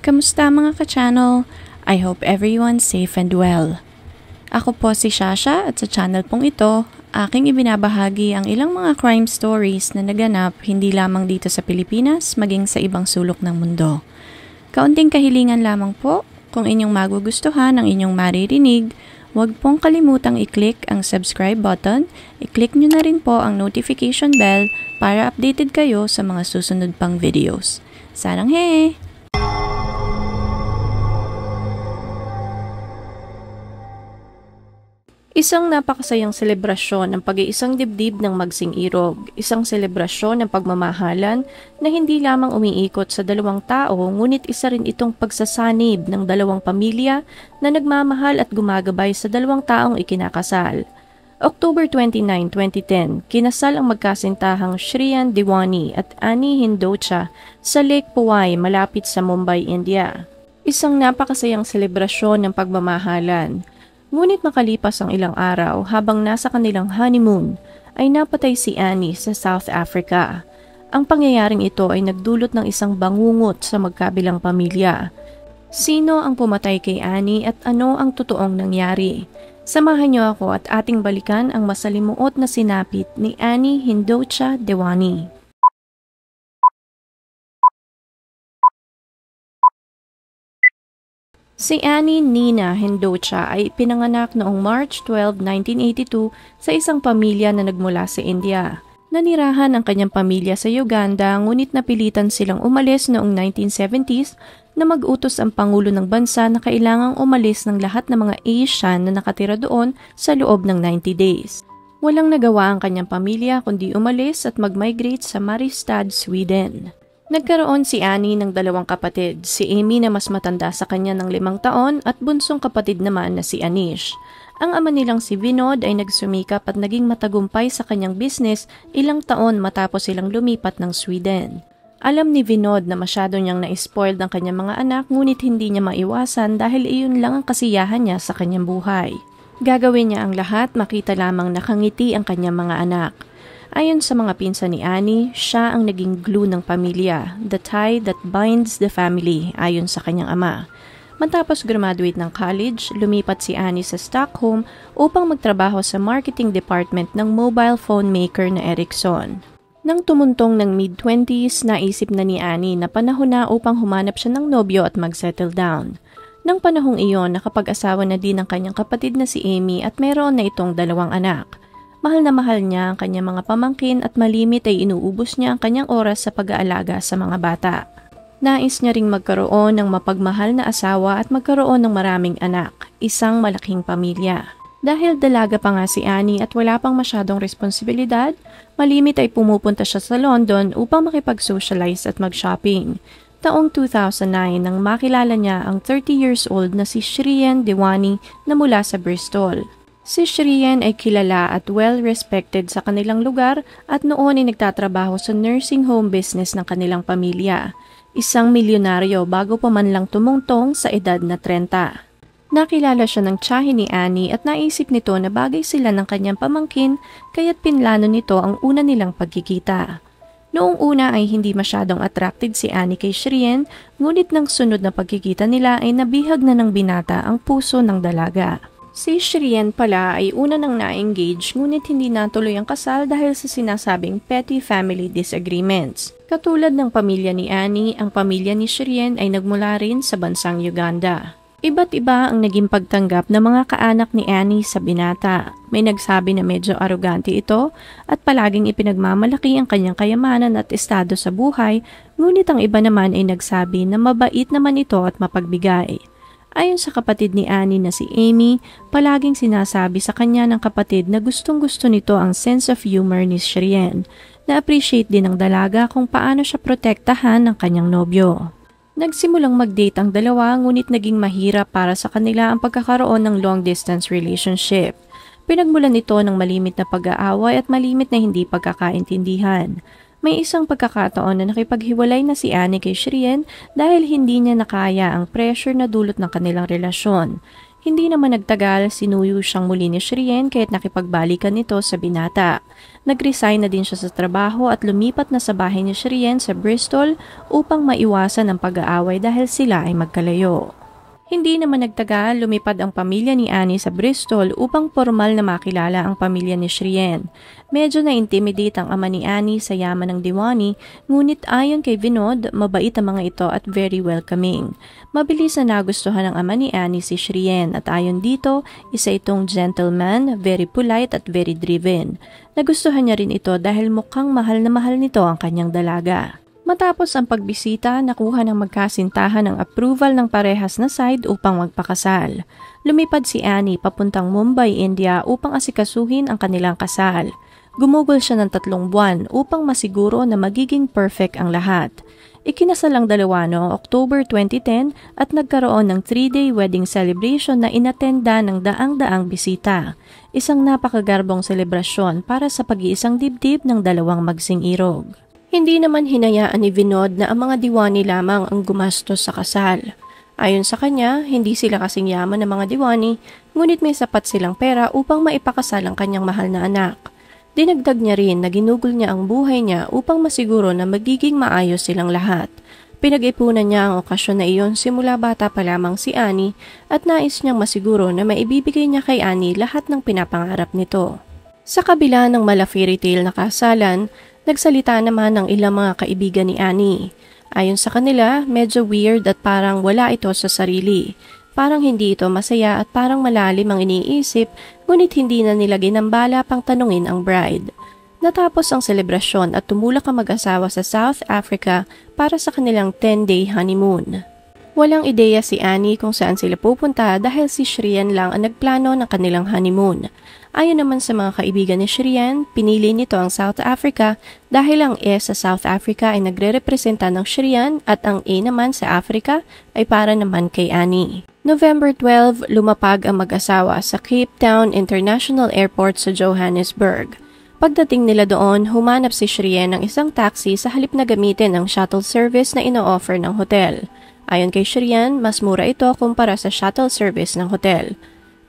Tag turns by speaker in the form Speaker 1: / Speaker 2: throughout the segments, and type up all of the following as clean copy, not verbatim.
Speaker 1: Kamusta mga ka-channel? I hope everyone's safe and well. Ako po si Shasha at sa channel pong ito, aking ibinabahagi ang ilang mga crime stories na naganap hindi lamang dito sa Pilipinas, maging sa ibang sulok ng mundo. Kaunting kahilingan lamang po, kung inyong magugustuhan ang inyong maririnig, huwag pong kalimutang i-click ang subscribe button, i-click nyo na rin po ang notification bell para updated kayo sa mga susunod pang videos. Sarang he! Isang napakasayang selebrasyon ng pag-iisang dibdib ng Magsing-Irog, isang selebrasyon ng pagmamahalan na hindi lamang umiikot sa dalawang tao, ngunit isa rin itong pagsasanib ng dalawang pamilya na nagmamahal at gumagabay sa dalawang taong ikinakasal. October 29, 2010, kinasal ang magkasintahang Shriyan Diwani at Annie Hindocha sa Lake Powai malapit sa Mumbai, India. Isang napakasayang selebrasyon ng pagmamahalan. Ngunit makalipas ang ilang araw habang nasa kanilang honeymoon ay napatay si Annie sa South Africa. Ang pangyayaring ito ay nagdulot ng isang bangungot sa magkabilang pamilya. Sino ang pumatay kay Annie at ano ang totoong nangyari? Samahan niyo ako at ating balikan ang masalimuot na sinapit ni Annie Hindocha Diwani. Si Annie Nina Hindocha ay pinanganak noong March 12, 1982 sa isang pamilya na nagmula sa India. Nanirahan ang kanyang pamilya sa Uganda ngunit napilitan silang umalis noong 1970s na mag-utos ang Pangulo ng bansa na kailangang umalis ng lahat ng mga Asian na nakatira doon sa loob ng 90 days. Walang nagawa ang kanyang pamilya kundi umalis at mag-migrate sa Mariestad, Sweden. Nagkaroon si Annie ng dalawang kapatid, si Amy na mas matanda sa kanya ng 5 taon at bunsong kapatid naman na si Anish. Ang ama nilang si Vinod ay nagsumikap at naging matagumpay sa kanyang business ilang taon matapos silang lumipat ng Sweden. Alam ni Vinod na masyado niyang na-spoiled ang kanyang mga anak ngunit hindi niya maiwasan dahil iyon lang ang kasiyahan niya sa kanyang buhay. Gagawin niya ang lahat makita lamang nakangiti ang kanyang mga anak. Ayon sa mga pinsan ni Annie, siya ang naging glue ng pamilya, the tie that binds the family, ayon sa kanyang ama. Matapos graduate ng college, lumipat si Annie sa Stockholm upang magtrabaho sa marketing department ng mobile phone maker na Ericsson. Nang tumuntong ng mid-20s, naisip na ni Annie na panahon na upang humanap siya ng nobyo at mag-settle down. Nang panahong iyon, nakapag-asawa na din ang kanyang kapatid na si Amy at meron na itong 2 anak. Mahal na mahal niya ang kanyang mga pamangkin at malimit ay inuubos niya ang kanyang oras sa pag-aalaga sa mga bata. Nais niya ring magkaroon ng mapagmahal na asawa at magkaroon ng maraming anak, isang malaking pamilya. Dahil dalaga pa nga si Annie at wala pang masyadong responsibilidad, malimit ay pumupunta siya sa London upang makipag-socialize at mag-shopping. Taong 2009 nang makilala niya ang 30 years old na si Shriyan Diwani na mula sa Bristol. Si Shriyan ay kilala at well-respected sa kanilang lugar at noon ay nagtatrabaho sa nursing home business ng kanilang pamilya. Isang milyonaryo bago pa man lang tumungtong sa edad na 30. Nakilala siya ng tiyahin ni Annie at naisip nito na bagay sila ng kanyang pamangkin kaya't pinlano nito ang una nilang pagkikita. Noong una ay hindi masyadong attracted si Annie kay Shriyan, ngunit ng sunod na pagkikita nila ay nabihag na ng binata ang puso ng dalaga. Si Shriyan pala ay una nang na-engage ngunit hindi natuloy ang kasal dahil sa sinasabing petty family disagreements. Katulad ng pamilya ni Annie, ang pamilya ni Shriyan ay nagmula rin sa bansang Uganda. Iba't iba ang naging pagtanggap ng mga kaanak ni Annie sa binata. May nagsabi na medyo arogante ito at palaging ipinagmamalaki ang kanyang kayamanan at estado sa buhay, ngunit ang iba naman ay nagsabi na mabait naman ito at mapagbigay. Ayon sa kapatid ni Annie na si Amy, palaging sinasabi sa kanya ng kapatid na gustong-gusto nito ang sense of humor ni Shriyan. Na-appreciate din ng dalaga kung paano siya protektahan ng kanyang nobyo. Nagsimulang mag-date ang dalawa ngunit naging mahirap para sa kanila ang pagkakaroon ng long-distance relationship. Pinagmulan ito ng malimit na pag-aaway at malimit na hindi pagkakaintindihan. May isang pagkakataon na nakipaghiwalay na si Annie kay Shriyan dahil hindi niya nakaya ang pressure na dulot ng kanilang relasyon. Hindi naman nagtagal, sinuyo siyang muli ni Shireen kahit nakipagbalikan nito sa binata. Nag-resign na din siya sa trabaho at lumipat na sa bahay ni Shireen sa Bristol upang maiwasan ang pag-aaway dahil sila ay magkalayo. Hindi naman nagtagal, lumipad ang pamilya ni Annie sa Bristol upang formal na makilala ang pamilya ni Shireen. Medyo na-intimidate ang ama ni Annie sa yaman ng Diwani, ngunit ayon kay Vinod, mabait ang mga ito at very welcoming. Mabilis na nagustuhan ng ama ni Annie si Shireen at ayon dito, isa itong gentleman, very polite at very driven. Nagustuhan niya rin ito dahil mukhang mahal na mahal nito ang kanyang dalaga. Matapos ang pagbisita, nakuha ng magkasintahan ng approval ng parehas na side upang magpakasal. Lumipad si Annie papuntang Mumbai, India upang asikasuhin ang kanilang kasal. Gumugol siya ng 3 buwan upang masiguro na magiging perfect ang lahat. Ikinasal ang dalawa noong October 2010 at nagkaroon ng 3-day wedding celebration na inatenda ng daang-daang bisita. Isang napakagarbong selebrasyon para sa pag-iisang dibdib ng dalawang magsing-irog. Hindi naman hinayaan ni Vinod na ang mga Diwani lamang ang gumastos sa kasal. Ayon sa kanya, hindi sila kasing yaman ng mga Diwani, ngunit may sapat silang pera upang maipakasal ang kanyang mahal na anak. Dinagdag niya rin na ginugol niya ang buhay niya upang masiguro na magiging maayos silang lahat. Pinag-ipunan niya ang okasyon na iyon simula bata pa lamang si Annie at nais niyang masiguro na maibibigay niya kay Annie lahat ng pinapangarap nito. Sa kabila ng mala fairy tale na kasalan, nagsalita naman ng ilang mga kaibigan ni Annie. Ayon sa kanila, medyo weird at parang wala ito sa sarili. Parang hindi ito masaya at parang malalim ang iniisip, ngunit hindi na nila ginambala pang tanungin ang bride. Natapos ang selebrasyon at tumulak ang mag-asawa sa South Africa para sa kanilang 10-day honeymoon. Walang ideya si Annie kung saan sila pupunta dahil si Shireen lang ang nagplano ng kanilang honeymoon. Ayon naman sa mga kaibigan ni Shireen, pinili nito ang South Africa dahil ang S sa South Africa ay nagre-representa ng Shireen at ang A naman sa Africa ay para naman kay Annie. November 12, lumapag ang mag-asawa sa Cape Town International Airport sa Johannesburg. Pagdating nila doon, humanap si Shireen ng isang taxi sa halip na gamitin ang shuttle service na ino-offer ng hotel. Ayon kay Shireen, mas mura ito kumpara sa shuttle service ng hotel.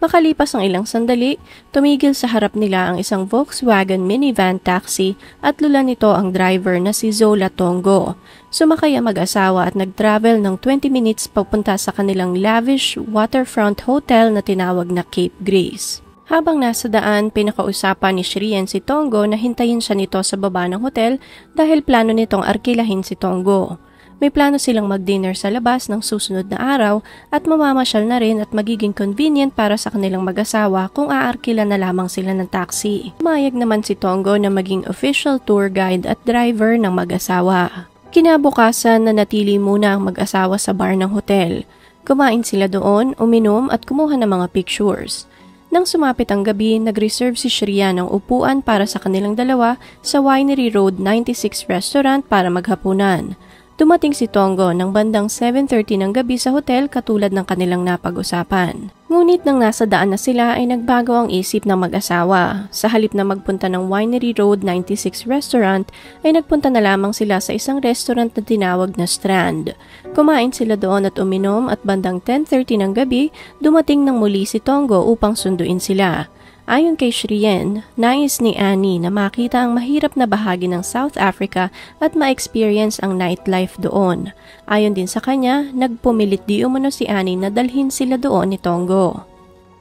Speaker 1: Makalipas ang ilang sandali, tumigil sa harap nila ang isang Volkswagen minivan taxi at lula nito ang driver na si Zola Tongo. Sumakay ang mag-asawa at nag-travel ng 20 minutes papunta sa kanilang lavish waterfront hotel na tinawag na Cape Grace. Habang nasa daan, pinakausapan ni Shireen si Tongo na hintayin siya nito sa baba ng hotel dahil plano nitong arkilahin si Tongo. May plano silang mag-dinner sa labas ng susunod na araw at mamamasyal na rin at magiging convenient para sa kanilang mag-asawa kung aarkila na lamang sila ng taxi. Umayag naman si Tongo na maging official tour guide at driver ng mag-asawa. Kinabukasan na natili muna ang mag-asawa sa bar ng hotel. Kumain sila doon, uminom at kumuha ng mga pictures. Nang sumapit ang gabi, nag-reserve si Shireen ng upuan para sa kanilang dalawa sa Winery Road 96 restaurant para maghapunan. Dumating si Tongo ng bandang 7:30 ng gabi sa hotel katulad ng kanilang napag-usapan. Ngunit nang nasa daan na sila ay nagbago ang isip ng mag-asawa. Sa halip na magpunta ng Winery Road 96 restaurant ay nagpunta na lamang sila sa isang restaurant na tinawag na Strand. Kumain sila doon at uminom at bandang 10:30 ng gabi dumating ng muli si Tongo upang sunduin sila. Ayon kay Shireen, nais ni Annie na makita ang mahirap na bahagi ng South Africa at ma-experience ang nightlife doon. Ayon din sa kanya, nagpumilit di umano si Annie na dalhin sila doon ni Tongo.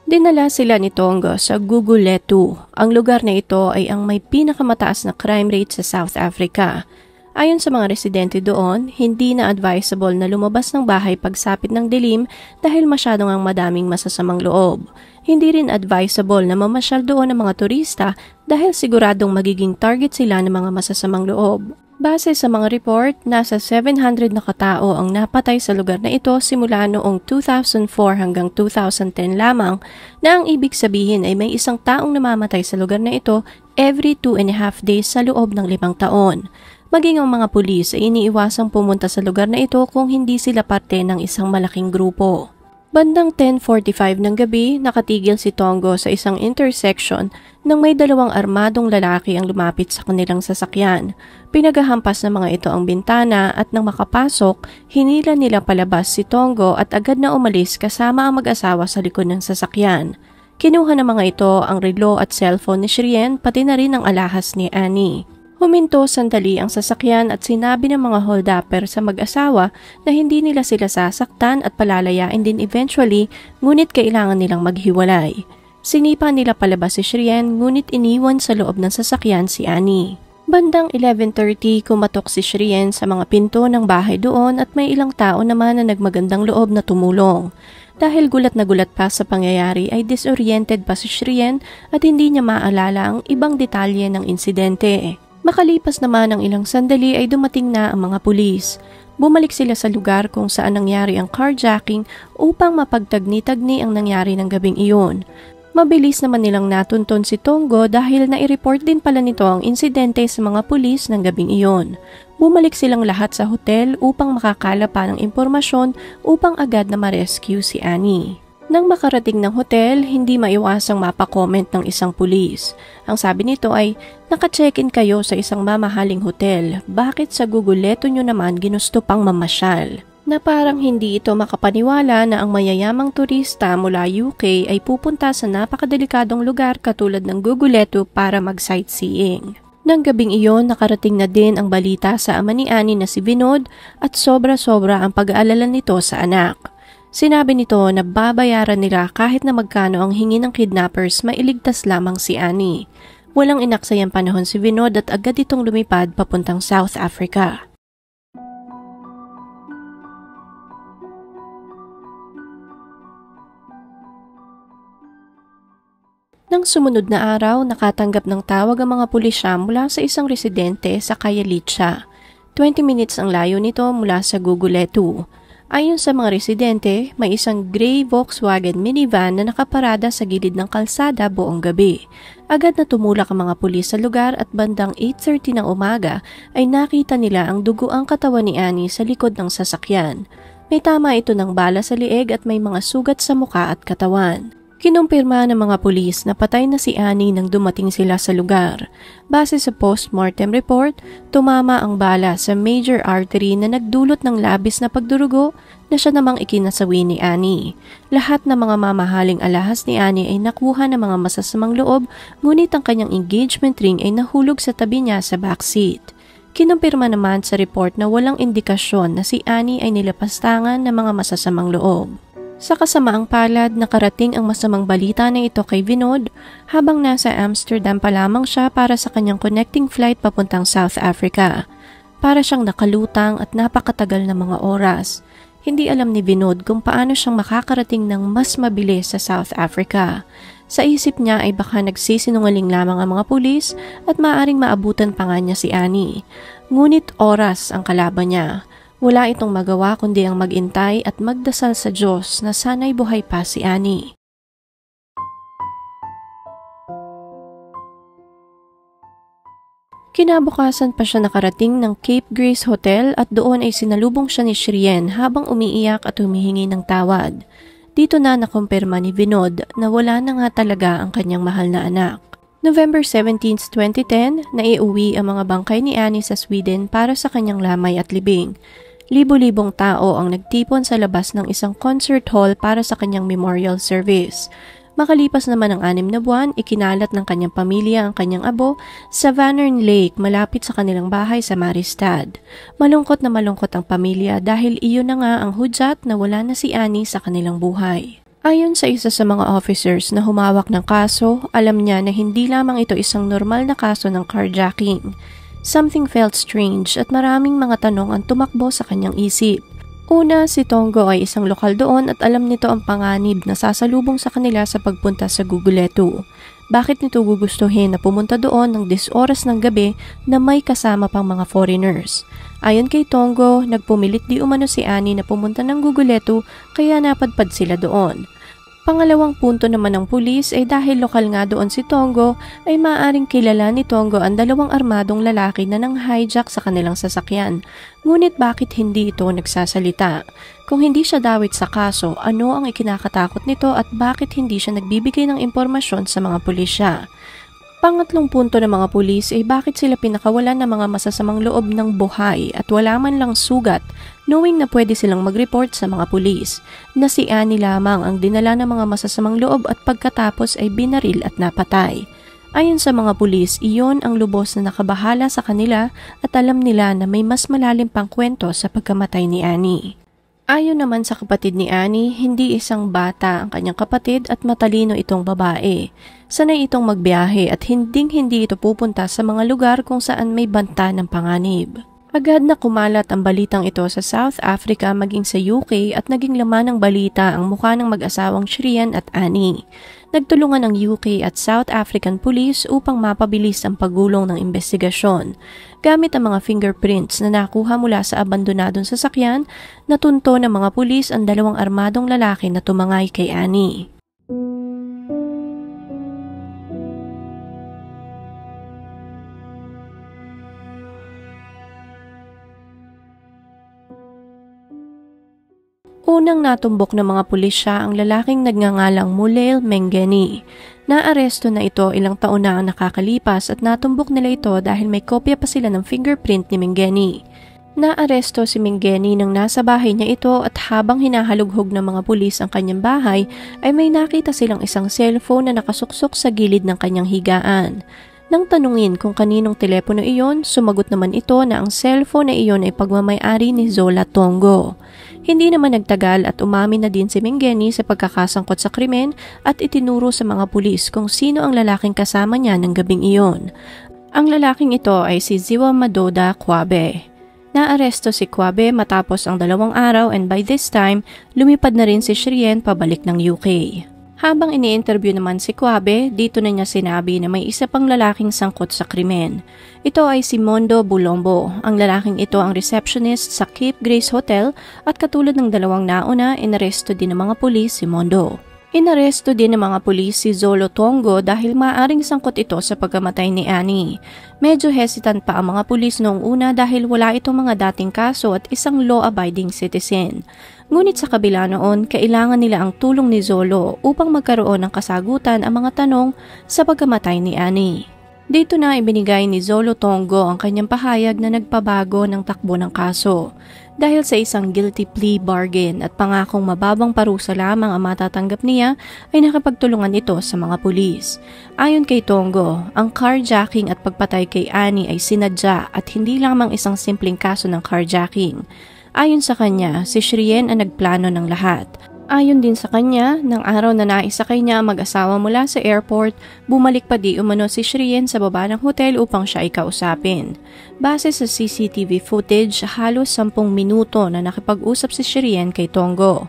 Speaker 1: Dinala sila ni Tongo sa Guguletu. Ang lugar na ito ay ang may pinakamataas na crime rate sa South Africa. Ayon sa mga residente doon, hindi na advisable na lumabas ng bahay pagsapit ng dilim dahil masyadong ang madaming masasamang loob. Hindi rin advisable na mamasyal doon ng mga turista dahil siguradong magiging target sila ng mga masasamang loob. Base sa mga report, nasa 700 na katao ang napatay sa lugar na ito simula noong 2004 hanggang 2010 lamang, na ang ibig sabihin ay may isang taong namamatay sa lugar na ito every 2.5 days sa loob ng 5 taon. Maging ang mga pulis ay iniiwasang pumunta sa lugar na ito kung hindi sila parte ng isang malaking grupo. Bandang 10:45 ng gabi, nakatigil si Tongo sa isang intersection nang may dalawang armadong lalaki ang lumapit sa kanilang sasakyan. Pinagahampas ng mga ito ang bintana at nang makapasok, hinila nila palabas si Tongo at agad na umalis kasama ang mag-asawa sa likod ng sasakyan. Kinuha ng mga ito ang relo at cellphone ni Shrien pati na rin ang alahas ni Annie. Huminto sandali ang sasakyan at sinabi ng mga hold-upper sa mag-asawa na hindi nila sila sasaktan at palalayain din eventually, ngunit kailangan nilang maghiwalay. Sinipa nila palabas si Shrien ngunit iniwan sa loob ng sasakyan si Annie. Bandang 11:30 kumatok si Shrien sa mga pinto ng bahay doon at may ilang tao naman na nagmagandang loob na tumulong. Dahil gulat na gulat pa sa pangyayari ay disoriented pa si Shrien at hindi niya maalala ang ibang detalye ng insidente. Makalipas naman ng ilang sandali ay dumating na ang mga pulis. Bumalik sila sa lugar kung saan nangyari ang carjacking upang mapagtagni-tagni ang nangyari ng gabing iyon. Mabilis naman nilang natunton si Tongo dahil nai-report din pala nito ang insidente sa mga pulis ng gabing iyon. Bumalik silang lahat sa hotel upang makakala pa ng impormasyon upang agad na ma-rescue si Annie. Nang makarating ng hotel, hindi maiwasang mapakomment ng isang pulis. Ang sabi nito ay, naka-check-in kayo sa isang mamahaling hotel. Bakit sa Guguleto nyo naman ginusto pang mamasyal? Na parang hindi ito makapaniwala na ang mayayamang turista mula UK ay pupunta sa napakadelikadong lugar katulad ng Guguleto para mag-sightseeing. Nang gabing iyon, nakarating na din ang balita sa ama ni Annie na si Vinod at sobra-sobra ang pag-aalala nito sa anak. Sinabi nito na babayaran nila kahit na magkano ang hingi ng kidnappers mailigtas lamang si Annie. Walang inaksayang panahon si Vinod at agad itong lumipad papuntang South Africa. Nang sumunod na araw, nakatanggap ng tawag ang mga pulisya mula sa isang residente sa Khayelitsha. 20 minutes ang layo nito mula sa Guguletu. Ayon sa mga residente, may isang gray Volkswagen minivan na nakaparada sa gilid ng kalsada buong gabi. Agad na tumulak ang mga pulis sa lugar at bandang 8:30 ng umaga ay nakita nila ang duguang katawan ni Annie sa likod ng sasakyan. May tama ito ng bala sa lieg at may mga sugat sa muka at katawan. Kinumpirma ng mga pulis na patay na si Annie nang dumating sila sa lugar. Base sa postmortem report, tumama ang bala sa major artery na nagdulot ng labis na pagdurugo na siya namang ikinasawi ni Annie. Lahat ng mga mamahaling alahas ni Annie ay nakuha ng mga masasamang loob, ngunit ang kanyang engagement ring ay nahulog sa tabi niya sa backseat. Kinumpirma naman sa report na walang indikasyon na si Annie ay nilapastangan ng mga masasamang loob. Sa kasamaang palad, nakarating ang masamang balita na ito kay Vinod habang nasa Amsterdam pa lamang siya para sa kanyang connecting flight papuntang South Africa. Para siyang nakalutang at napakatagal na mga oras. Hindi alam ni Vinod kung paano siyang makakarating ng mas mabilis sa South Africa. Sa isip niya ay baka nagsisinungaling lamang ang mga pulis at maaaring maabutan pa nga niya si Annie. Ngunit oras ang kalaban niya. Wala itong magawa kundi ang magintay at magdasal sa Diyos na sana'y buhay pa si Annie. Kinabukasan pa siya nakarating ng Cape Grace Hotel at doon ay sinalubong siya ni Shrien habang umiiyak at humihingi ng tawad. Dito na nakumpirma ni Vinod na wala na nga talaga ang kanyang mahal na anak. November 17, 2010, naiuwi ang mga bangkay ni Annie sa Sweden para sa kanyang lamay at libing. Libo-libong tao ang nagtipon sa labas ng isang concert hall para sa kanyang memorial service. Makalipas naman ang 6 na buwan, ikinalat ng kanyang pamilya ang kanyang abo sa Vanern Lake malapit sa kanilang bahay sa Mariestad. Malungkot na malungkot ang pamilya dahil iyon na nga ang hudyat na wala na si Annie sa kanilang buhay. Ayon sa isa sa mga officers na humawak ng kaso, alam niya na hindi lamang ito isang normal na kaso ng carjacking. Something felt strange at maraming mga tanong ang tumakbo sa kanyang isip. Una, si Tongo ay isang lokal doon at alam nito ang panganib na sasalubong sa kanila sa pagpunta sa Guguletu. Bakit nito gugustuhin na pumunta doon ng 10 oras ng gabi na may kasama pang mga foreigners? Ayon kay Tongo, nagpumilit di umano si Annie na pumunta ng Guguletu kaya napadpad sila doon. Pangalawang punto naman ng pulis ay dahil lokal nga doon si Tongo ay maaaring kilala ni Tongo ang dalawang armadong lalaki na nang hijack sa kanilang sasakyan. Ngunit bakit hindi ito nagsasalita? Kung hindi siya dawit sa kaso, ano ang ikinakatakot nito at bakit hindi siya nagbibigay ng impormasyon sa mga pulisya? Pangatlong punto ng mga pulis ay bakit sila pinakawalan ng mga masasamang loob ng buhay at wala man lang sugat, knowing na pwede silang mag-report sa mga pulis, na si Annie lamang ang dinala ng mga masasamang loob at pagkatapos ay binaril at napatay. Ayon sa mga pulis, iyon ang lubos na nakabahala sa kanila at alam nila na may mas malalim pang kwento sa pagkamatay ni Annie. Ayon naman sa kapatid ni Annie, hindi isang bata ang kanyang kapatid at matalino itong babae. Sanay itong magbiyahe at hinding-hindi ito pupunta sa mga lugar kung saan may banta ng panganib. Agad na kumalat ang balitang ito sa South Africa maging sa UK at naging laman ng balita ang mukha ng mag-asawang Shrien at Annie. Nagtulungan ang UK at South African Police upang mapabilis ang paggulong ng investigasyon. Gamit ang mga fingerprints na nakuha mula sa abandonadong sasakyan, natunto ng mga pulis ang dalawang armadong lalaki na tumangay kay Annie. Unang natumbok ng mga pulisya ang lalaking nagngangalang Mulel Mengeni. Naaresto na ito ilang taon na ang nakakalipas at natumbok nila ito dahil may kopya pa sila ng fingerprint ni Mengeni. Naaresto si Mengeni nang nasa bahay niya ito at habang hinahalughog ng mga pulis ang kanyang bahay ay may nakita silang isang cellphone na nakasuksok sa gilid ng kanyang higaan. Nang tanungin kung kaninong telepono iyon, sumagot naman ito na ang cellphone na iyon ay pagmamay-ari ni Zola Tongo. Hindi naman nagtagal at umamin na din si Mengeni sa pagkakasangkot sa krimen at itinuro sa mga pulis kung sino ang lalaking kasama niya ng gabing iyon. Ang lalaking ito ay si Ziwa Madoda Kwabe. Naaresto si Kwabe matapos ang 2 araw and by this time, lumipad na rin si Shrien pabalik ng UK. Habang ini-interview naman si Kwabe, dito na niya sinabi na may isa pang lalaking sangkot sa krimen. Ito ay si Mondo Bulombo. Ang lalaking ito ang receptionist sa Cape Grace Hotel at katulad ng 2 nauna, inaresto din ng mga pulis si Mondo. Inaresto din ng mga pulis si Zolo Tongo dahil maaaring sangkot ito sa pagkamatay ni Annie. Medyo hesitant pa ang mga pulis noong una dahil wala itong mga dating kaso at isang law-abiding citizen. Ngunit sa kabila noon, kailangan nila ang tulong ni Zolo upang magkaroon ng kasagutan ang mga tanong sa pagkamatay ni Annie. Dito na ibinigay ni Zolo Tongo ang kanyang pahayag na nagpabago ng takbo ng kaso. Dahil sa isang guilty plea bargain at pangakong mababang parusa lamang ang matatanggap niya, ay nakapagtulungan ito sa mga pulis. Ayon kay Tongo, ang carjacking at pagpatay kay Annie ay sinadya at hindi lamang isang simpleng kaso ng carjacking. Ayon sa kanya, si Shrien ang nagplano ng lahat. Ayon din sa kanya, ng araw na naisakay niya ang mag-asawa mula sa airport, bumalik pa di umano si Shrien sa baba ng hotel upang siya ay kausapin. Base sa CCTV footage, halos 10 minuto na nakipag-usap si Shrien kay Tongo.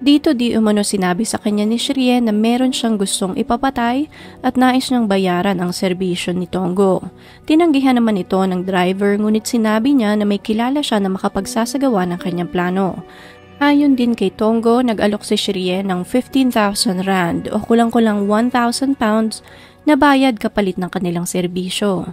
Speaker 1: Dito di umano sinabi sa kanya ni Shrien na meron siyang gustong ipapatay at nais niyang bayaran ang serbisyo ni Tongo. Tinanggihan naman ito ng driver ngunit sinabi niya na may kilala siya na makapagsasagawa ng kanyang plano. Ayon din kay Tongo, nag-alok si Shrien ng 15,000 rand o kulang-kulang 1,000 pounds na bayad kapalit ng kanilang serbisyo.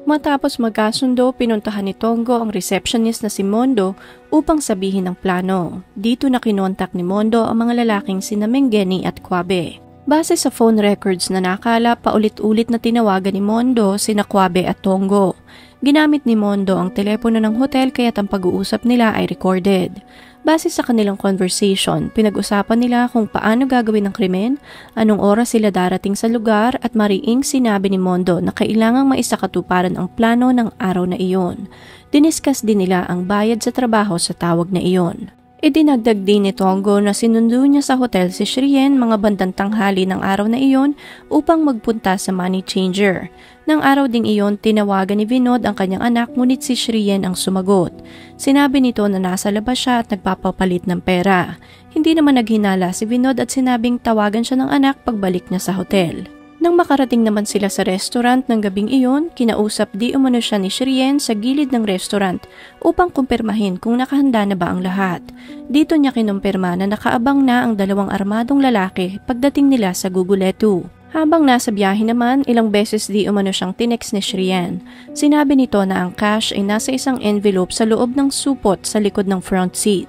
Speaker 1: Matapos magkasundo, pinuntahan ni Tongo ang receptionist na si Mondo upang sabihin ang plano. Dito na kinontak ni Mondo ang mga lalaking sina Mengeni at Kwabe. Base sa phone records na nakala, paulit-ulit na tinawagan ni Mondo sina Kwabe at Tongo. Ginamit ni Mondo ang telepono ng hotel kaya't ang pag-uusap nila ay recorded. Base sa kanilang conversation, pinag-usapan nila kung paano gagawin ang krimen, anong oras sila darating sa lugar at mariing sinabi ni Mondo na kailangang maisakatuparan ang plano ng araw na iyon. Diniskas din nila ang bayad sa trabaho sa tawag na iyon. Idinagdag din ni Tongo na sinundo niya sa hotel si Shrien mga bandang tanghali ng araw na iyon upang magpunta sa money changer. Nang araw ding iyon, tinawagan ni Vinod ang kanyang anak ngunit si Shrien ang sumagot. Sinabi nito na nasa labas siya at nagpapapalit ng pera. Hindi naman naghinala si Vinod at sinabing tawagan siya ng anak pagbalik niya sa hotel. Nang makarating naman sila sa restaurant ng gabing iyon, kinausap di umano siya ni Shrien sa gilid ng restaurant upang kumpirmahin kung nakahanda na ba ang lahat. Dito niya kinumpirma na nakaabang na ang dalawang armadong lalaki pagdating nila sa Guguletu. Habang nasa biyahe naman, ilang beses di umano siyang tinext ni Shrien. Sinabi nito na ang cash ay nasa isang envelope sa loob ng supot sa likod ng front seat.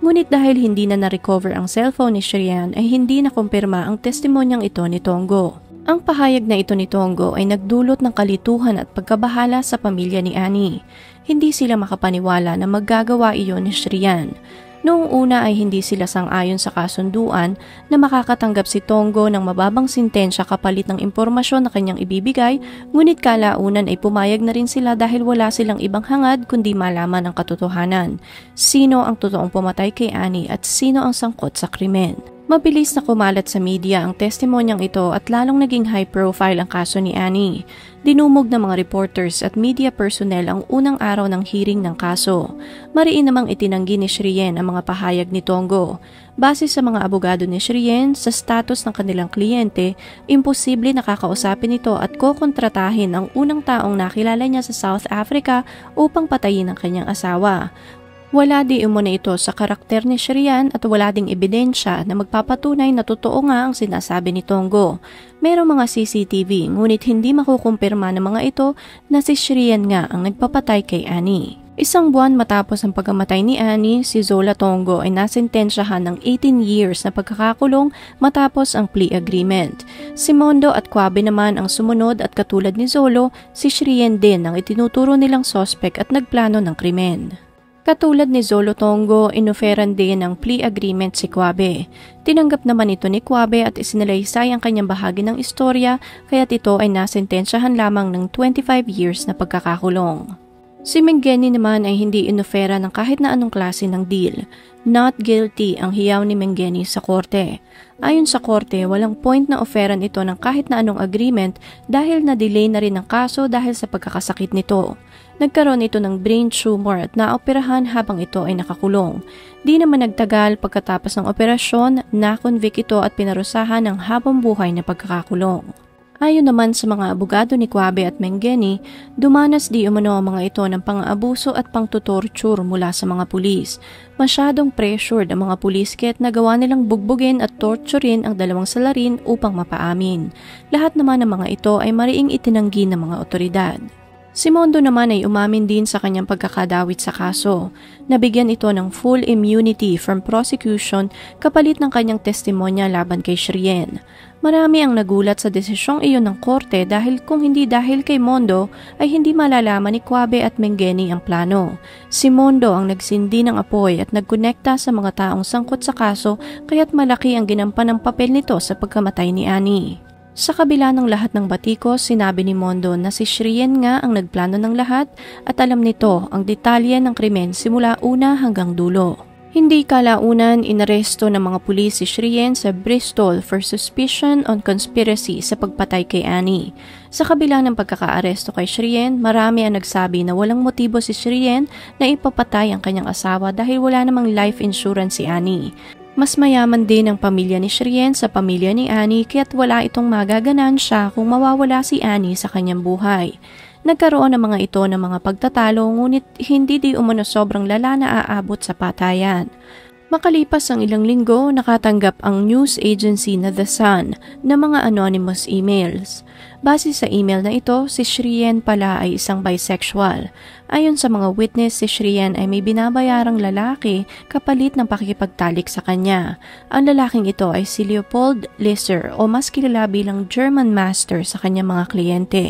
Speaker 1: Ngunit dahil hindi na na-recover ang cellphone ni Shrien ay hindi nakumpirma ang testimonyang ito ni Tonggo. Ang pahayag na ito ni Tonggo ay nagdulot ng kalituhan at pagkabahala sa pamilya ni Annie. Hindi sila makapaniwala na maggagawa iyon ni Shrien. Noong una ay hindi sila sang-ayon sa kasunduan na makakatanggap si Tonggo ng mababang sintensya kapalit ng impormasyon na kanyang ibibigay, ngunit kalaunan ay pumayag na rin sila dahil wala silang ibang hangad kundi malaman ang katotohanan. Sino ang totoong pumatay kay Annie at sino ang sangkot sa krimen? Mabilis na kumalat sa media ang testimonyang ito at lalong naging high profile ang kaso ni Annie. Dinumog ng mga reporters at media personnel ang unang araw ng hearing ng kaso. Mariin namang itinanggi ni Shrien ang mga pahayag ni Tonggo. Base sa mga abogado ni Shrien, sa status ng kanilang kliyente, imposible nakakausapin ito at kokontratahin ang unang taong nakilala niya sa South Africa upang patayin ang kanyang asawa. Wala di umuna ito sa karakter ni Shrien at wala ding ebidensya na magpapatunay na totoo nga ang sinasabi ni Tonggo. Merong mga CCTV ngunit hindi makukumpirma ng mga ito na si Shrien nga ang nagpapatay kay Annie. Isang buwan matapos ang pagkamatay ni Annie, si Zola Tonggo ay nasentensyahan ng 18 years na pagkakakulong matapos ang plea agreement. Si Mondo at Kwabe naman ang sumunod at katulad ni Zolo, si Shrien din ang itinuturo nilang sospek at nagplano ng krimen. Katulad ni Zolo Tonggo, inoferan din ng plea agreement si Kwabe. Tinanggap naman ito ni Kwabe at isinalaysay ang kanyang bahagi ng istorya kaya't ito ay nasentensyahan lamang ng 25 years na pagkakakulong. Si Mengeni naman ay hindi inofera ng kahit na anong klase ng deal. Not guilty ang hiyaw ni Mengeni sa korte. Ayon sa korte, walang point na oferan ito ng kahit na anong agreement dahil na-delay na rin ang kaso dahil sa pagkakasakit nito. Nagkaroon ito ng brain tumor at naoperahan habang ito ay nakakulong. Di naman nagtagal pagkatapos ng operasyon, na-convict ito at pinarusahan ng habang buhay na pagkakakulong. Ayon naman sa mga abogado ni Kwabe at Mengeni, dumanas di umano ang mga ito ng pang-aabuso at pang-torture mula sa mga pulis. Masyadong pressured ang mga pulis kaya't nagawa nilang bugbugin at torturin ang dalawang salarin upang mapaamin. Lahat naman ng mga ito ay mariing itinanggi ng mga otoridad. Si Mondo naman ay umamin din sa kanyang pagkakadawit sa kaso. Nabigyan ito ng full immunity from prosecution kapalit ng kanyang testimonya laban kay Shrien. Marami ang nagulat sa desisyong iyon ng korte dahil kung hindi dahil kay Mondo ay hindi malalaman ni Kwabe at Mengeni ang plano. Si Mondo ang nagsindi ng apoy at nagkonekta sa mga taong sangkot sa kaso kaya't malaki ang ginampan ng papel nito sa pagkamatay ni Annie. Sa kabila ng lahat ng batikos, sinabi ni Mondo na si Shrien nga ang nagplano ng lahat at alam nito ang detalye ng krimen simula una hanggang dulo. Hindi kalaunan inaresto ng mga pulis si Shrien sa Bristol for suspicion on conspiracy sa pagpatay kay Annie. Sa kabila ng pagkakaaresto kay Shrien, marami ang nagsabi na walang motibo si Shrien na ipapatay ang kanyang asawa dahil wala namang life insurance si Annie. Mas mayaman din ang pamilya ni Shrien sa pamilya ni Annie kaya't wala itong magaganansya kung mawawala si Annie sa kanyang buhay. Nagkaroon ng mga ito ng mga pagtatalo ngunit hindi di umano sobrang lala na aabot sa patayan. Makalipas ang ilang linggo, nakatanggap ang news agency na The Sun ng mga anonymous emails. Base sa email na ito, si Shrien pala ay isang bisexual. Ayon sa mga witness, si Shrien ay may binabayarang lalaki kapalit ng pakikipagtalik sa kanya. Ang lalaking ito ay si Leopold Lisser o mas kilala bilang German Master sa kanyang mga kliyente.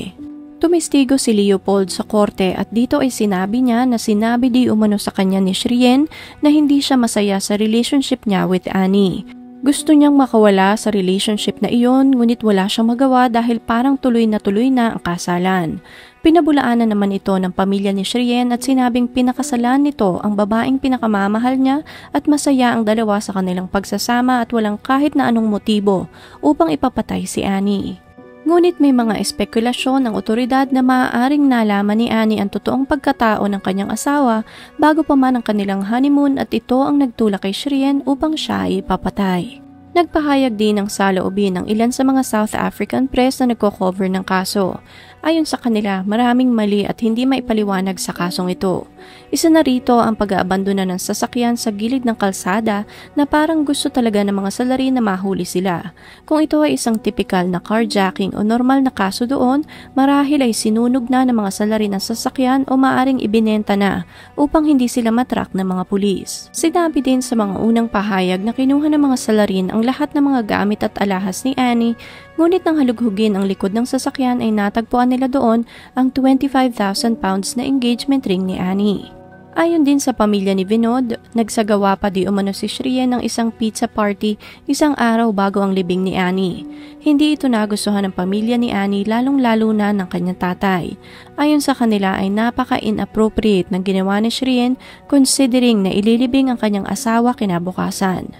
Speaker 1: Tumistigo si Leopold sa korte at dito ay sinabi niya na sinabi di umano sa kanya ni Shrien na hindi siya masaya sa relationship niya with Annie. Gusto niyang makawala sa relationship na iyon ngunit wala siyang magawa dahil parang tuloy na ang kasalan. Pinabulaanan naman ito ng pamilya ni Shrien at sinabing pinakasalan nito ang babaeng pinakamamahal niya at masaya ang dalawa sa kanilang pagsasama at walang kahit na anong motibo upang ipapatay si Annie. Ngunit may mga espekulasyon ng otoridad na maaaring nalaman ni Annie ang totoong pagkatao ng kanyang asawa bago pa man ang kanilang honeymoon at ito ang nagtulak kay Shrien upang siya ay ipapatay. Nagpahayag din ng saloobin ng ilan sa mga South African press na nagko-cover ng kaso. Ayon sa kanila, maraming mali at hindi maipaliwanag sa kasong ito. Isa na rito ang pag-aabandona ng sasakyan sa gilid ng kalsada na parang gusto talaga ng mga salarin na mahuli sila. Kung ito ay isang typical na carjacking o normal na kaso doon, marahil ay sinunog na ng mga salarin ng sasakyan o maaring ibinenta na upang hindi sila matrak ng mga pulis. Sinabi din sa mga unang pahayag na kinuha ng mga salarin ang lahat ng mga gamit at alahas ni Annie, ngunit nang halughugin ang likod ng sasakyan ay natagpuan nila doon ang 25,000 pounds na engagement ring ni Annie. Ayon din sa pamilya ni Vinod, nagsagawa pa di umano si Shrien ng isang pizza party isang araw bago ang libing ni Annie. Hindi ito nagustuhan ng pamilya ni Annie lalong-lalo na ng kanyang tatay. Ayon sa kanila ay napaka-inappropriate ng ginawa ni Shrien considering na ililibing ang kanyang asawa kinabukasan.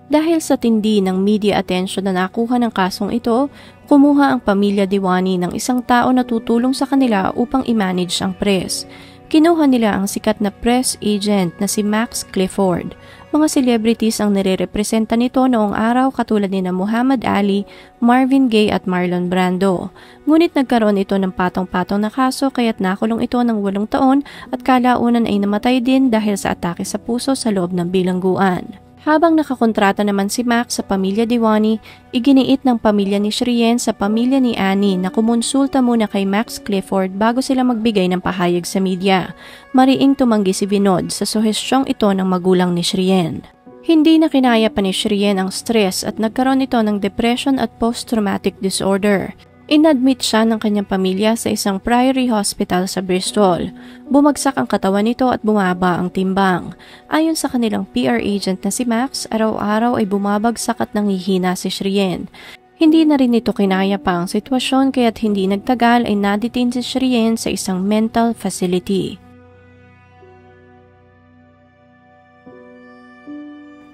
Speaker 1: Dahil sa tindi ng media attention na nakuha ng kasong ito, kumuha ang pamilya Diwani ng isang tao na tutulong sa kanila upang i-manage ang press. Kinuha nila ang sikat na press agent na si Max Clifford. Mga celebrities ang nire-representa nito noong araw katulad ni Muhammad Ali, Marvin Gaye at Marlon Brando. Ngunit nagkaroon ito ng patong-patong na kaso kaya't nakulong ito ng 8 taon at kalaunan ay namatay din dahil sa atake sa puso sa loob ng bilangguan. Habang nakakontrata naman si Max sa pamilya Diwani, iginiit ng pamilya ni Shrien sa pamilya ni Annie na kumonsulta muna kay Max Clifford bago sila magbigay ng pahayag sa media. Mariing tumanggi si Vinod sa suhestyong ito ng magulang ni Shrien. Hindi na kinaya pa ni Shrien ang stress at nagkaroon ito ng depression at post-traumatic disorder. Inadmit siya ng kanyang pamilya sa isang Priory Hospital sa Bristol. Bumagsak ang katawan nito at bumaba ang timbang. Ayon sa kanilang PR agent na si Max, araw-araw ay bumabagsak at nangihina si Shrien. Hindi na rin ito kinaya pa ang sitwasyon kaya't hindi nagtagal ay nadetain si Shrien sa isang mental facility.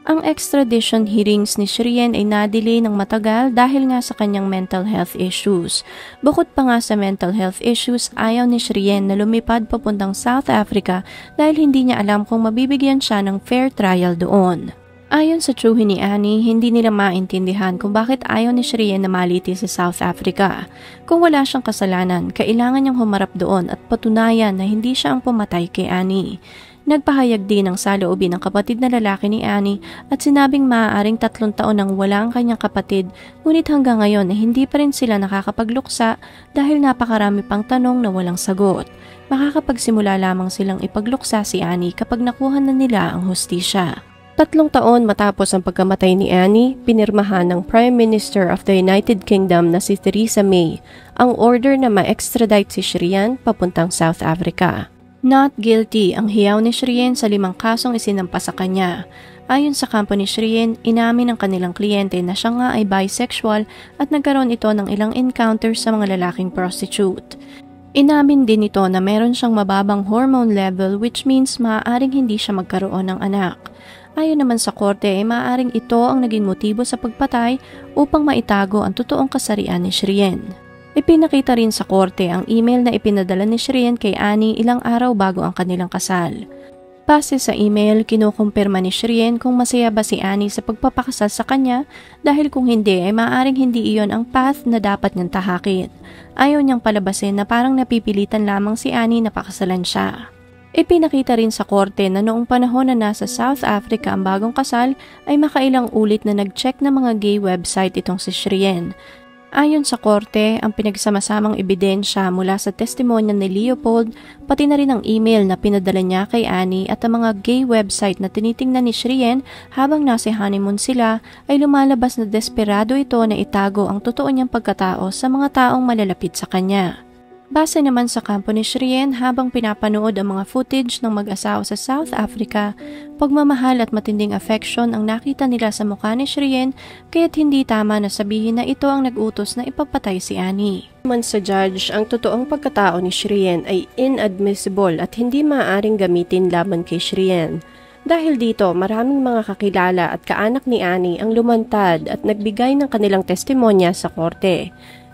Speaker 1: Ang extradition hearings ni Shrien ay na-delay ng matagal dahil nga sa kanyang mental health issues. Bukod pa nga sa mental health issues, ayaw ni Shrien na lumipad papuntang South Africa dahil hindi niya alam kung mabibigyan siya ng fair trial doon. Ayon sa tsuhin ni Annie, hindi nila maintindihan kung bakit ayaw ni Shrien na maliti sa South Africa. Kung wala siyang kasalanan, kailangan niyang humarap doon at patunayan na hindi siya ang pumatay kay Annie. Nagpahayag din ng saloobin ng kapatid na lalaki ni Annie at sinabing maaaring 3 taon nang wala ang kanyang kapatid, ngunit hanggang ngayon ay hindi pa rin sila nakakapagluksa dahil napakarami pang tanong na walang sagot. Makakapagsimula lamang silang ipagluksa si Annie kapag nakuha na nila ang hustisya. 3 taon matapos ang pagkamatay ni Annie, pinirmahan ng Prime Minister of the United Kingdom na si Theresa May ang order na ma-extradite si Shrien papuntang South Africa. Not guilty ang hiyaw ni Shrien sa 5 kasong isinampa sa kanya. Ayon sa kampo ni Shrien, inamin ng kanilang kliyente na siya nga ay bisexual at nagkaroon ito ng ilang encounters sa mga lalaking prostitute. Inamin din ito na meron siyang mababang hormone level which means maaaring hindi siya magkaroon ng anak. Ayon naman sa korte ay maaaring ito ang naging motibo sa pagpatay upang maitago ang totoong kasarian ni Shrien. Ipinakita rin sa korte ang email na ipinadala ni Shrien kay Annie ilang araw bago ang kanilang kasal. Base sa email, kinukumpirma ni Shrien kung masaya ba si Annie sa pagpapakasal sa kanya dahil kung hindi ay maaaring hindi iyon ang path na dapat niyang tahakin. Ayaw niyang palabasin na parang napipilitan lamang si Annie na pakasalan siya. Ipinakita rin sa korte na noong panahon na nasa South Africa ang bagong kasal ay makailang ulit na nag-check ng mga gay website itong si Shrien. Ayon sa korte, ang pinagsamasamang ebidensya mula sa testimonya ni Leopold, pati na rin ang email na pinadala niya kay Annie at ang mga gay website na tinitingnan ni Shrien habang nasa honeymoon sila ay lumalabas na desperado ito na itago ang totoo niyang pagkatao sa mga taong malalapit sa kanya. Base naman sa kampo ni Shrien habang pinapanood ang mga footage ng mag-asawa sa South Africa, pagmamahal at matinding affection ang nakita nila sa mukha ni Shrien kaya't hindi tama na sabihin na ito ang nag-utos na ipapatay si Annie. Man sa judge, ang totoong pagkatao ni Shrien ay inadmissible at hindi maaaring gamitin laban kay Shrien. Dahil dito, maraming mga kakilala at kaanak ni Annie ang lumantad at nagbigay ng kanilang testimonya sa korte.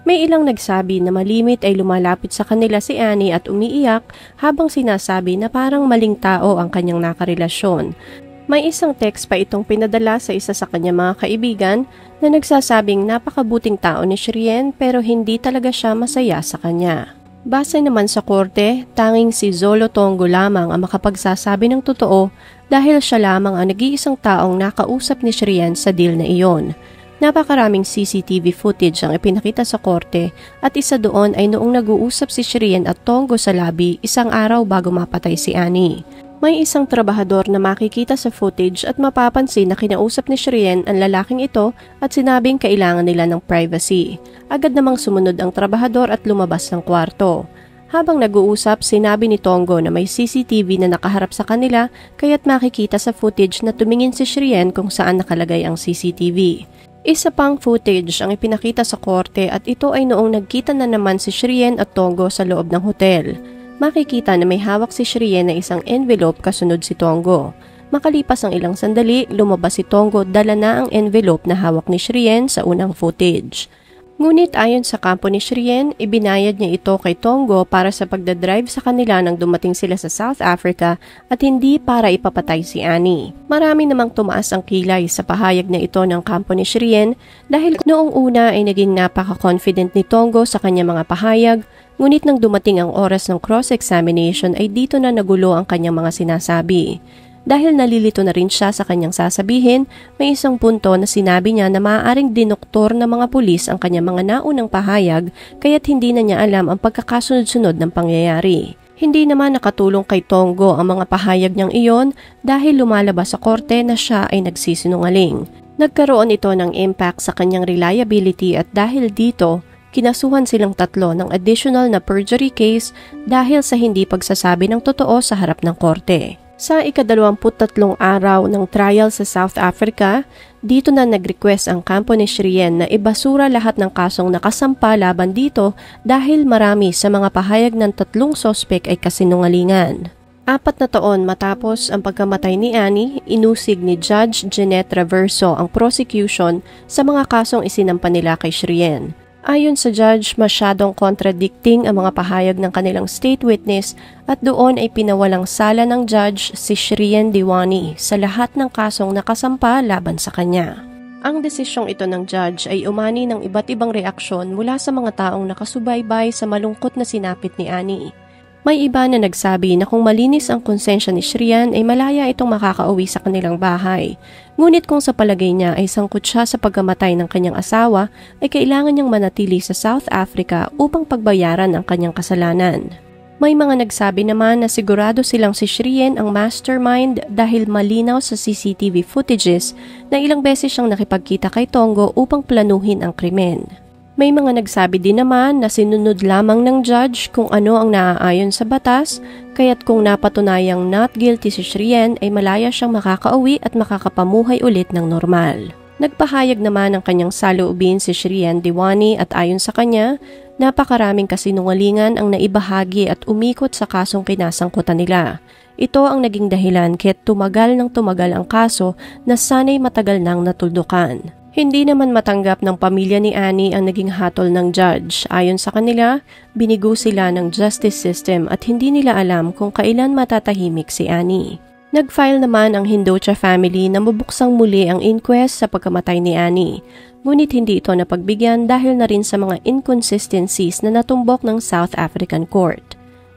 Speaker 1: May ilang nagsabi na malimit ay lumalapit sa kanila si Annie at umiiyak habang sinasabi na parang maling tao ang kanyang nakarelasyon.
Speaker 2: May isang text pa itong pinadala sa isa sa kanyang mga kaibigan na nagsasabing napakabuting tao ni Shrien pero hindi talaga siya masaya sa kanya. Base naman sa korte, tanging si Zolo Tongo lamang ang makapagsasabi ng totoo dahil siya lamang ang nag-iisang taong nakausap ni Shrien sa deal na iyon. Napakaraming CCTV footage ang ipinakita sa korte at isa doon ay noong nag-uusap si Shrien at Tongo sa labi isang araw bago mapatay si Annie. May isang trabahador na makikita sa footage at mapapansin na kinausap ni Shrien ang lalaking ito at sinabing kailangan nila ng privacy. Agad namang sumunod ang trabahador at lumabas ng kwarto. Habang nag-uusap, sinabi ni Tongo na may CCTV na nakaharap sa kanila kaya't makikita sa footage na tumingin si Shrien kung saan nakalagay ang CCTV. Isa pang footage ang ipinakita sa korte at ito ay noong nagkita na naman si Shrien at Tongo sa loob ng hotel. Makikita na may hawak si Shrien na isang envelope kasunod si Tongo. Makalipas ang ilang sandali, lumabas si Tongo dala na ang envelope na hawak ni Shrien sa unang footage. Ngunit ayon sa kampo ni Shrien, ibinayad niya ito kay Tongo para sa pagdadrive sa kanila nang dumating sila sa South Africa at hindi para ipapatay si Annie. Marami namang tumaas ang kilay sa pahayag na ito ng kampo ni Shrien dahil noong una ay naging napaka-confident ni Tongo sa kanyang mga pahayag, ngunit nang dumating ang oras ng cross-examination ay dito na nagulo ang kanyang mga sinasabi. Dahil nalilito na rin siya sa kanyang sasabihin, may isang punto na sinabi niya na maaaring dinoktor ng mga pulis ang kanyang mga naunang pahayag kaya't hindi na niya alam ang pagkakasunod-sunod ng pangyayari. Hindi naman nakatulong kay Tongo ang mga pahayag niyang iyon dahil lumalabas sa korte na siya ay nagsisinungaling. Nagkaroon ito ng impact sa kanyang reliability at dahil dito, kinasuhan silang tatlo ng additional na perjury case dahil sa hindi pagsasabi ng totoo sa harap ng korte. Sa ika-23 araw ng trial sa South Africa, dito na nag-request ang kampo ni Shrien na ibasura lahat ng kasong nakasampa laban dito dahil marami sa mga pahayag ng tatlong sospek ay kasinungalingan. 4 na taon matapos ang pagkamatay ni Annie, inusig ni Judge Jeanette Traverso ang prosecution sa mga kasong isinampa nila kay Shrien. Ayon sa judge, masyadong contradicting ang mga pahayag ng kanilang state witness at doon ay pinawalang sala ng judge si Shrien Diwani sa lahat ng kasong nakasampa laban sa kanya. Ang desisyong ito ng judge ay umani ng iba't ibang reaksyon mula sa mga taong nakasubaybay sa malungkot na sinapit ni Annie. May iba na nagsabi na kung malinis ang konsensya ni Shrien ay malaya itong makakauwi sa kanilang bahay. Ngunit kung sa palagay niya ay sangkot siya sa pagkamatay ng kanyang asawa, ay kailangan niyang manatili sa South Africa upang pagbayaran ang kanyang kasalanan. May mga nagsabi naman na sigurado silang si Shrien ang mastermind dahil malinaw sa CCTV footages na ilang beses siyang nakipagkita kay Tongo upang planuhin ang krimen. May mga nagsabi din naman na sinunod lamang ng judge kung ano ang naaayon sa batas, kaya't kung napatunayang not guilty si Shrien ay malaya siyang makakauwi at makakapamuhay ulit ng normal. Nagpahayag naman ng kanyang saloobin si Shrien Diwani at ayon sa kanya, napakaraming kasinungalingan ang naibahagi at umikot sa kasong kinasangkutan nila. Ito ang naging dahilan kaya't tumagal ang kaso na sana'y matagal nang natuldukan. Hindi naman matanggap ng pamilya ni Annie ang naging hatol ng judge. Ayon sa kanila, binigo sila ng justice system at hindi nila alam kung kailan matatahimik si Annie. Nag-file naman ang Hindocha family na mabuksang muli ang inquest sa pagkamatay ni Annie. Ngunit hindi ito napagbigyan dahil na rin sa mga inconsistencies na natumbok ng South African Court.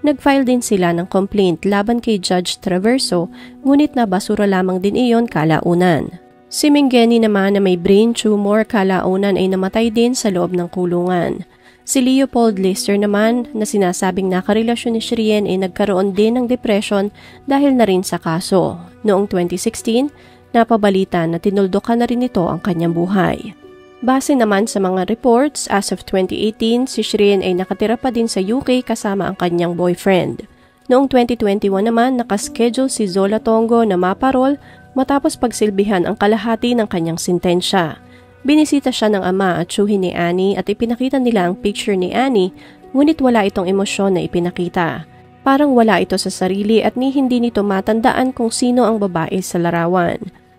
Speaker 2: Nag-file din sila ng complaint laban kay Judge Traverso, ngunit nabasura lamang din iyon kalaunan. Si Mingeni naman na may brain tumor kalaunan ay namatay din sa loob ng kulungan. Si Leopold Lister naman na sinasabing nakarelasyon ni Shrien ay nagkaroon din ng depression dahil na rin sa kaso. Noong 2016, napabalita na tinuldukan na rin ito ang kanyang buhay. Base naman sa mga reports, as of 2018, si Shrien ay nakatira pa din sa UK kasama ang kanyang boyfriend. Noong 2021 naman, nakaschedule si Zola Tongo na maparol matapos pagsilbihan ang kalahati ng kanyang sintensya. Binisita siya ng ama at tiyuhin ni Annie at ipinakita nila ang picture ni Annie, ngunit wala itong emosyon na ipinakita. Parang wala ito sa sarili at hindi nito matandaan kung sino ang babae sa larawan.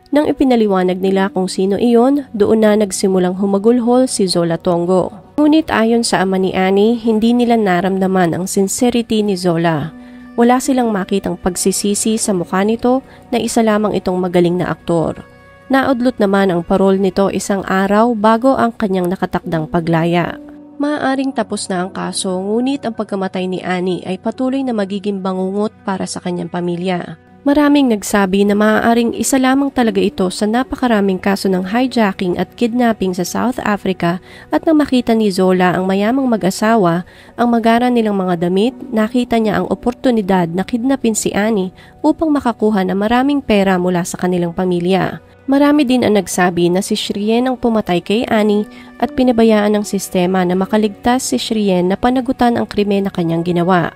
Speaker 2: Nang ipinaliwanag nila kung sino iyon, doon na nagsimulang humagulhol si Zola Tongo. Ngunit ayon sa ama ni Annie, hindi nila naramdaman ang sincerity ni Zola. Wala silang makitang pagsisisi sa mukha nito na isa lamang itong magaling na aktor. Naudlot naman ang parol nito isang araw bago ang kanyang nakatakdang paglaya. Maaaring tapos na ang kaso, ngunit ang pagkamatay ni Annie ay patuloy na magiging bangungot para sa kanyang pamilya. Maraming nagsabi na maaaring isa lamang talaga ito sa napakaraming kaso ng hijacking at kidnapping sa South Africa at nang makita ni Zola ang mayamang mag-asawa, ang magara nilang mga damit, nakita niya ang oportunidad na kidnapin si Annie upang makakuha ng maraming pera mula sa kanilang pamilya. Marami din ang nagsabi na si Shrien ang pumatay kay Annie at pinabayaan ng sistema na makaligtas si Shrien na panagutan ang krimen na kanyang ginawa.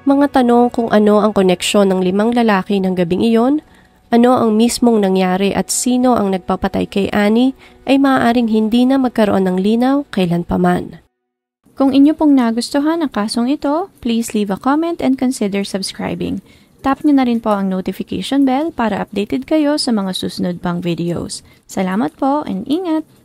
Speaker 2: Mga tanong kung ano ang koneksyon ng 5 lalaki ng gabing iyon, ano ang mismong nangyari at sino ang nagpapatay kay Annie ay maaaring hindi na magkaroon ng linaw kailanpaman.
Speaker 1: Kung inyo pong nagustuhan ang kasong ito, please leave a comment and consider subscribing. Tap nyo na rin po ang notification bell para updated kayo sa mga susunod pang videos. Salamat po and ingat!